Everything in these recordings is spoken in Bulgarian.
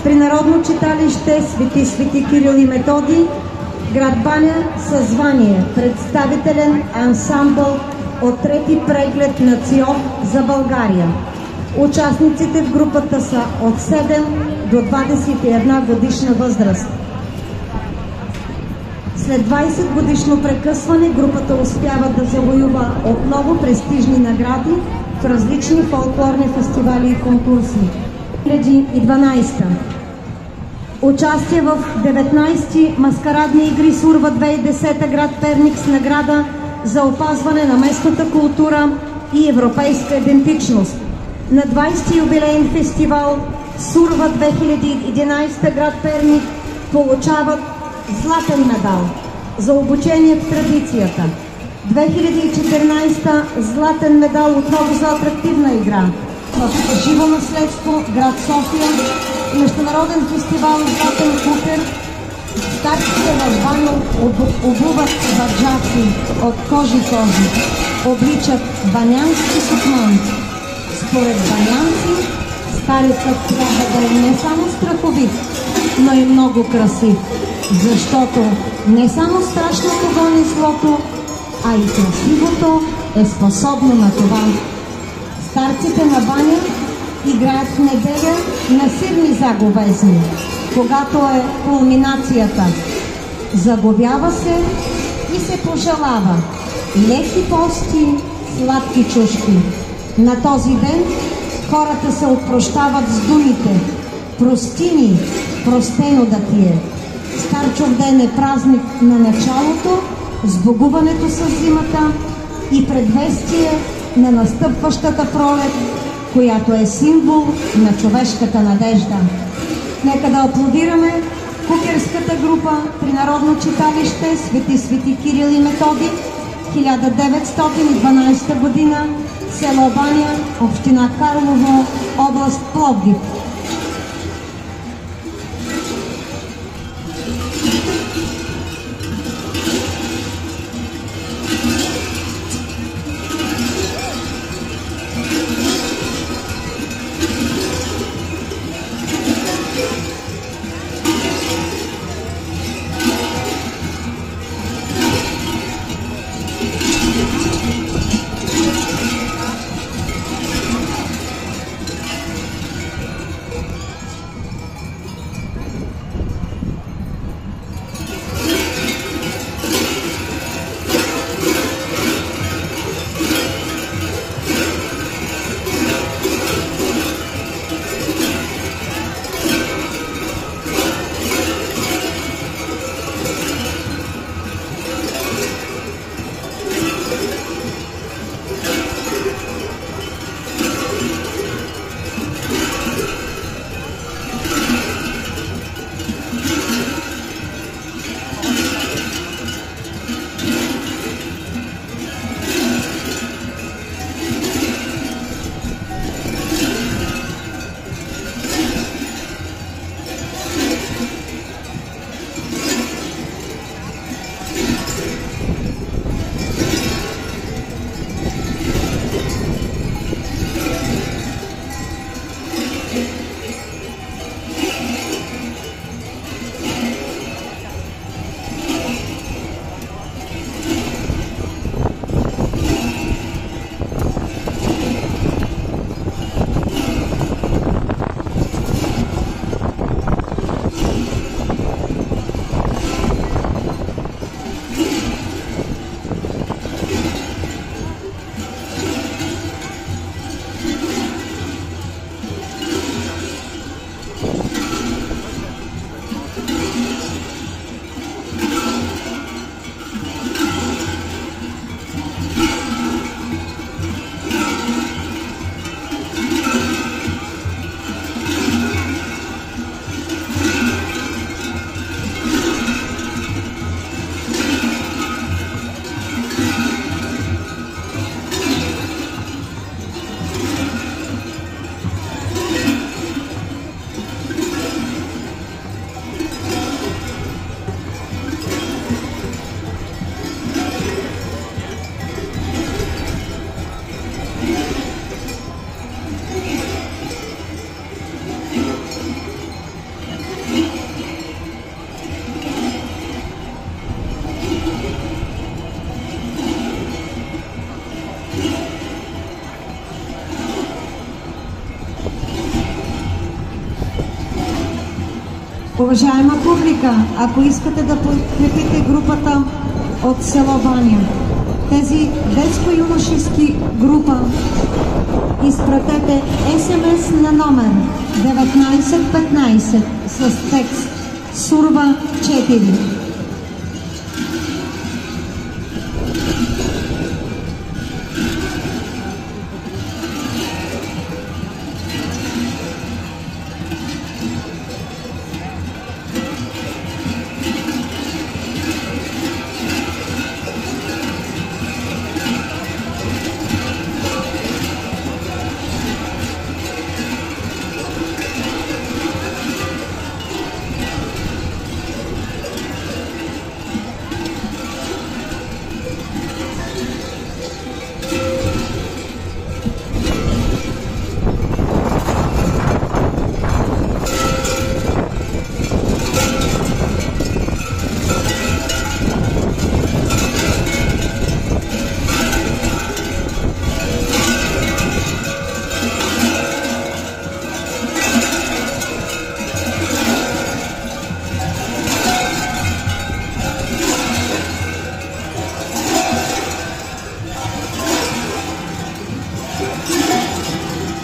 при Народно читалище Свети Кирил и Методий, град Баня, със звание представителен ансамбъл от трети преглед на ЦИОП за България. Участниците в групата са от 7 до 21 годишна възраст. След 20 годишно прекъсване групата успява да завоюва отново престижни награди в различни фолклорни фестивали и конкурси. 2012. Участие в 19-ти маскарадни игри Сурва 2010 град Перник с награда за опазване на местната култура и европейска идентичност. На 20-ти юбилейен фестивал Сурва 2011 град Перник получават златен медал за обучение в традицията. 2014 златен медал отново за атрактивна игра в живо наследство град София, международен фестивал Златен купер. Старците в Баня обуват баджаци от кожи, обличат банянски сукман. Според банянци старецът трябва да е не само страховит, но и много красив, защото не само страшното гони злото, а и красивото е способно на това. Старците на Баня играят в неделя на сирни заговезни, когато е кулминацията. Заговява се и се пожелава леки пости, сладки чушки. На този ден хората се опрощават с думите: прости ми, простено да ти е. Старчов ден е празник на началото, сбогуването с зимата и предвестие на настъпващата пролет, която е символ на човешката надежда. Нека да аплодираме кукерската група при Народно читалище Свети Кирил и Методий, 1912 година, село Баня, община Карлово, област Пловдив. Уважаема публика, ако искате да подкрепите групата от село Баня, тези детско-юношески група, изпратете СМС на номер 1915 с текст Сурва 4.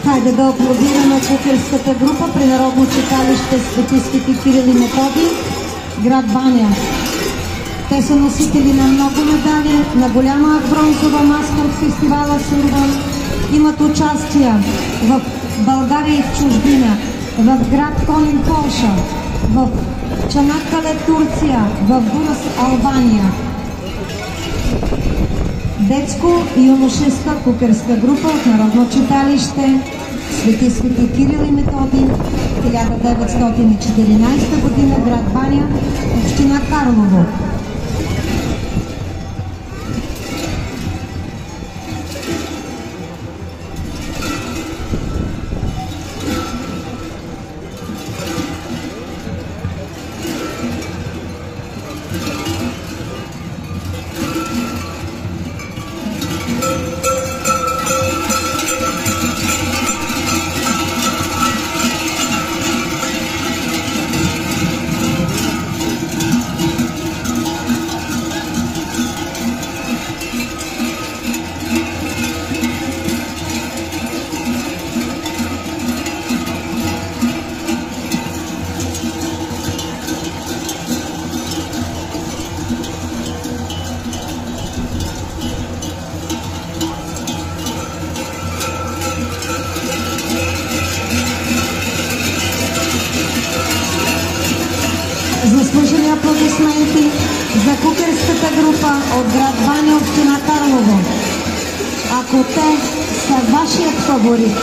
Хайде да аплодираме кукерската група при Народно читалище Свети Кирил и Методий, град Баня. Те са носители на много медали, на голяма бронзова маска от фестивала Сурва. Имат участия в България и в чужбина, в град Конин, Полша, в Чанаккале, Турция, в Бурас, Албания. Детско-юношеска кукерска група от Народно читалище Свети Кирил и Методий, 1914 година, град Баня, община Карлово. Заслужени аплодисменти за кукерската група от град Баня, община Карлово. Ако те са вашият фаворит,